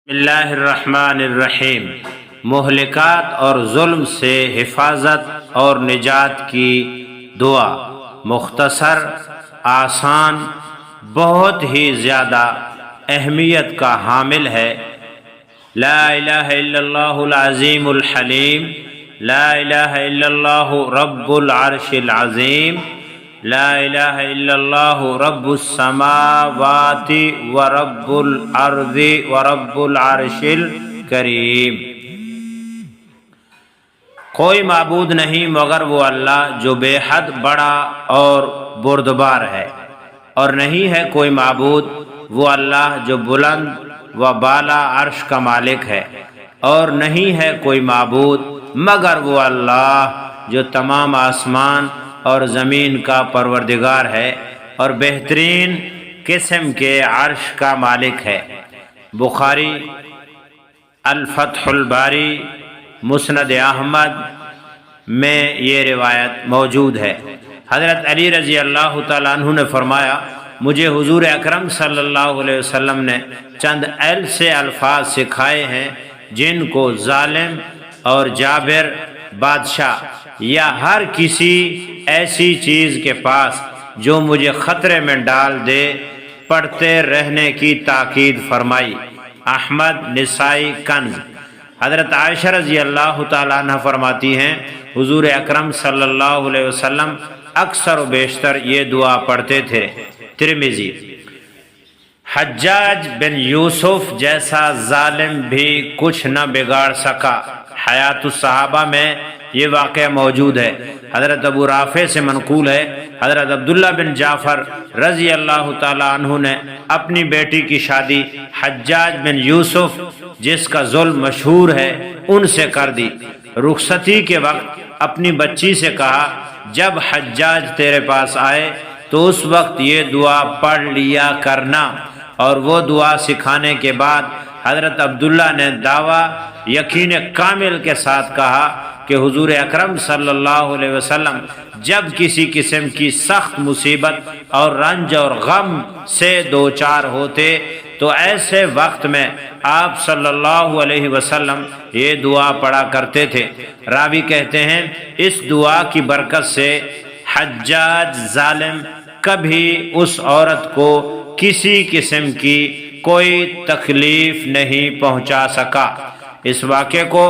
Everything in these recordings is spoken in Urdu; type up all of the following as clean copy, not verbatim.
بسم اللہ الرحمن الرحیم۔ مہلکات اور ظلم سے حفاظت اور نجات کی دعا مختصر، آسان، بہت ہی زیادہ اہمیت کا حامل ہے۔ لا الہ الا اللہ العظیم الحلیم، لا الہ الا اللہ رب العرش العظیم، لا الہ الا اللہ رب السماوات ورب الارض ورب العرش الکریم۔ کوئی معبود نہیں مگر وہ اللہ جو بے حد بڑا اور بردبار ہے، اور نہیں ہے کوئی معبود وہ اللہ جو بلند و بالا عرش کا مالک ہے، اور نہیں ہے کوئی معبود مگر وہ اللہ جو تمام آسمان اور زمین کا پروردگار ہے اور بہترین قسم کے عرش کا مالک ہے۔ بخاری، الفتح الباری، مسند احمد میں یہ روایت موجود ہے۔ حضرت علی رضی اللہ تعالیٰ عنہ نے فرمایا، مجھے حضور اکرم صلی اللہ علیہ وسلم نے چند ایسے الفاظ سکھائے ہیں جن کو ظالم اور جابر بادشاہ یا ہر کسی ایسی چیز کے پاس جو مجھے خطرے میں ڈال دے پڑھتے رہنے کی تاکید فرمائی۔ احمد، نسائی، کنز۔ حضرت عائشہ رضی اللہ تعالیٰ عنہ فرماتی ہیں، حضور اکرم صلی اللہ علیہ وسلم اکثر و بیشتر یہ دعا پڑھتے تھے۔ ترمذی۔ حجاج بن یوسف جیسا ظالم بھی کچھ نہ بگاڑ سکا۔ حیات الصحابہ میں یہ واقعہ موجود ہے۔ حضرت ابو رافع سے منقول ہے، حضرت عبداللہ بن جعفر رضی اللہ تعالیٰ عنہ نے اپنی بیٹی کی شادی حجاج بن یوسف جس کا ظلم مشہور ہے ان سے کر دی۔ رخصتی کے وقت اپنی بچی سے کہا، جب حجاج تیرے پاس آئے تو اس وقت یہ دعا پڑھ لیا کرنا، اور وہ دعا سکھانے کے بعد حضرت عبداللہ نے دعویٰ یقین کامل کے ساتھ کہا کہ حضور اکرم صلی اللہ علیہ وسلم جب کسی قسم کی سخت مصیبت اور رنج اور غم سے دوچار ہوتے تو ایسے وقت میں آپ صلی اللہ علیہ وسلم یہ دعا پڑھا کرتے تھے۔ راوی کہتے ہیں، اس دعا کی برکت سے حجاج ظالم کبھی اس عورت کو کسی قسم کی کوئی تکلیف نہیں پہنچا سکا۔ اس واقعے کو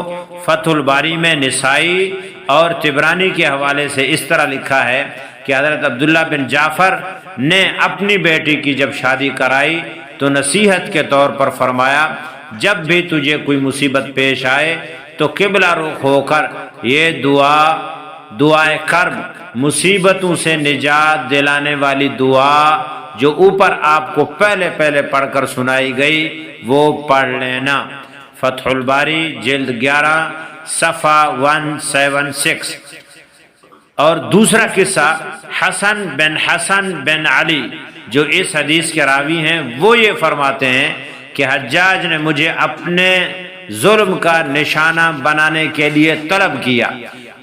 فتح الباری میں نسائی اور طبرانی کے حوالے سے اس طرح لکھا ہے کہ حضرت عبداللہ بن جعفر نے اپنی بیٹی کی جب شادی کرائی تو نصیحت کے طور پر فرمایا، جب بھی تجھے کوئی مصیبت پیش آئے تو قبلہ رخ ہو کر یہ دعائے کرب، مصیبتوں سے نجات دلانے والی دعا جو اوپر آپ کو پہلے پڑھ کر سنائی گئی وہ پڑھ لینا۔ فتح الباری جلد 11 صفحہ 176۔ اور دوسرا قصہ حسن بن علی جو اس حدیث کے راوی ہیں، وہ یہ فرماتے ہیں کہ حجاج نے مجھے اپنے ظلم کا نشانہ بنانے کے لیے طلب کیا۔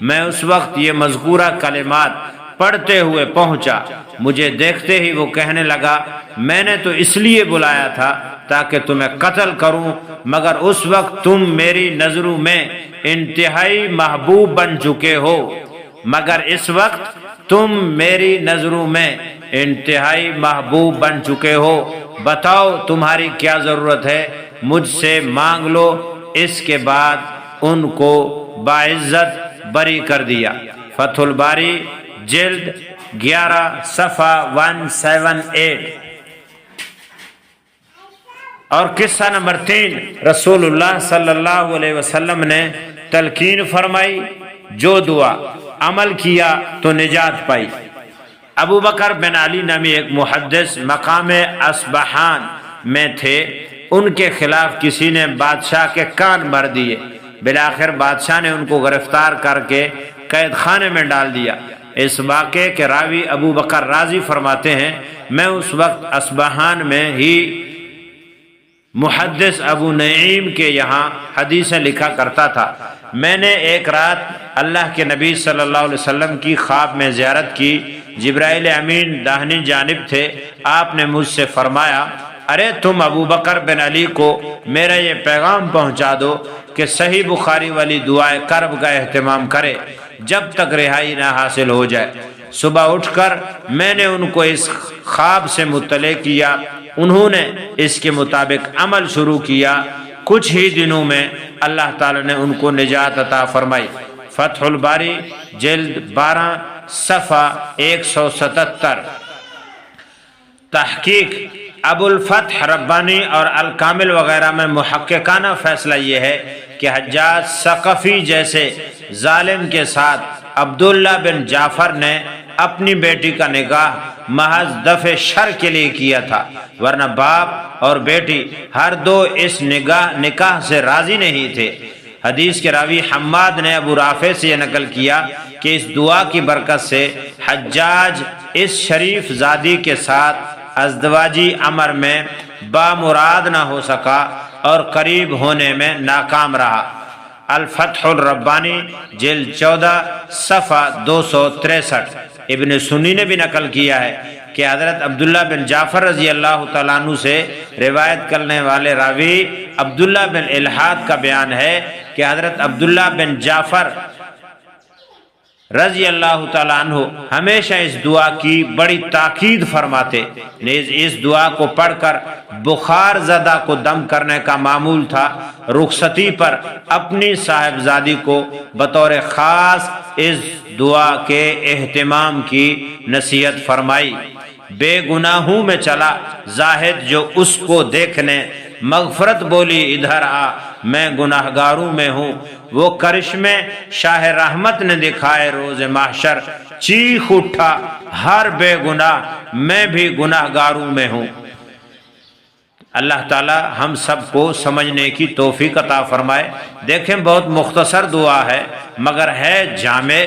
میں اس وقت یہ مذکورہ کلمات پڑھتے ہوئے پہنچا، مجھے دیکھتے ہی وہ کہنے لگا، میں نے تو اس لیے بلایا تھا تاکہ تمہیں قتل کروں، مگر اس وقت تم میری نظروں میں انتہائی محبوب بن چکے ہو، بتاؤ تمہاری کیا ضرورت ہے، مجھ سے مانگ لو۔ اس کے بعد ان کو باعزت بری کر دیا۔ فتح الباری جلد 11 صفحہ 178۔ اور قصہ نمبر 3، رسول اللہ صلی اللہ علیہ وسلم نے تلقین فرمائی، جو دعا عمل کیا تو نجات پائی۔ ابو بکر بن علی نامی ایک محدث مقام اصبہان میں تھے، ان کے خلاف کسی نے بادشاہ کے کان بھر دیے۔ بالآخر بادشاہ نے ان کو گرفتار کر کے قید خانے میں ڈال دیا۔ اس واقعے کے راوی ابو بکر رازی فرماتے ہیں، میں اس وقت اصبہان میں ہی محدث ابو نعیم کے یہاں حدیثیں لکھا کرتا تھا۔ میں نے ایک رات اللہ کے نبی صلی اللہ علیہ وسلم کی خواب میں زیارت کی۔ جبرائیل امین داہنی جانب تھے۔ آپ نے مجھ سے فرمایا، ارے تم ابو بکر بن علی کو میرا یہ پیغام پہنچا دو کہ صحیح بخاری والی دعائے کرب کا اہتمام کرے جب تک رہائی نہ حاصل ہو جائے۔ صبح اٹھ کر میں نے ان کو اس خواب سے مطلع کیا، انہوں نے اس کے مطابق عمل شروع کیا، کچھ ہی دنوں میں اللہ تعالی نے ان کو نجات عطا فرمائی۔ فتح الباری جلد 12 صفحہ 177۔ تحقیق ابو الفتح ربانی اور الکامل وغیرہ میں محققانہ فیصلہ یہ ہے کہ حجاج ثقفی جیسے ظالم کے ساتھ عبداللہ بن جعفر نے اپنی بیٹی کا نکاح محض دفع شر کے لیے کیا تھا، ورنہ باپ اور بیٹی ہر دو اس نکاح سے راضی نہیں تھے۔ حدیث کے راوی حماد نے ابو رافع سے یہ نقل کیا کہ اس دعا کی برکت سے حجاج اس شریف زادی کے ساتھ ازدواجی امر میں بامراد نہ ہو سکا اور قریب ہونے میں ناکام رہا۔ الفتح الربانی جلد 14 صفحہ 263۔ ابن سنی نے بھی نقل کیا ہے کہ حضرت عبداللہ بن جعفر رضی اللہ تعالیٰ عنہ سے روایت کرنے والے راوی عبداللہ بن الحاد کا بیان ہے کہ حضرت عبداللہ بن جعفر رضی اللہ تعالیٰ عنہ ہمیشہ اس دعا کی بڑی تاکید فرماتے، نیز اس دعا کو پڑھ کر بخار زدہ کو دم کرنے کا معمول تھا۔ رخصتی پر اپنی صاحبزادی کو بطور خاص اس دعا کے اہتمام کی نصیحت فرمائی۔ بے گناہوں میں چلا زاہد جو اس کو دیکھنے، مغفرت بولی ادھر آ میں گناہگاروں میں ہوں، وہ کرشمے شاہ رحمت نے دکھائے روز محشر، چیخ اٹھا ہر بے گناہ میں بھی گناہگاروں میں ہوں۔ اللہ تعالی ہم سب کو سمجھنے کی توفیق عطا فرمائے۔ دیکھیں بہت مختصر دعا ہے مگر ہے جامع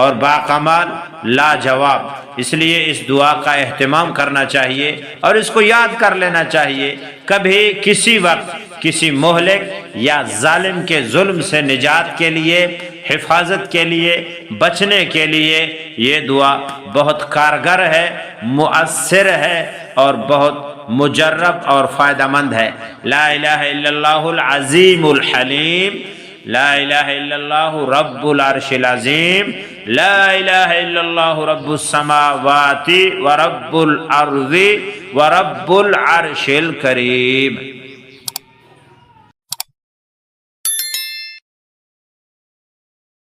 اور باکمال لاجواب، اس لیے اس دعا کا اہتمام کرنا چاہیے اور اس کو یاد کر لینا چاہیے۔ کبھی کسی وقت کسی مہلک یا ظالم کے ظلم سے نجات کے لیے، حفاظت کے لیے، بچنے کے لیے یہ دعا بہت کارگر ہے، مؤثر ہے اور بہت مجرب اور فائدہ مند ہے۔ لا الہ الا اللہ العظیم الحلیم، لا الہ الا اللہ رب العرش العظیم، لا الہ الا اللہ رب السماوات ورب الارض ورب العرش الکریم۔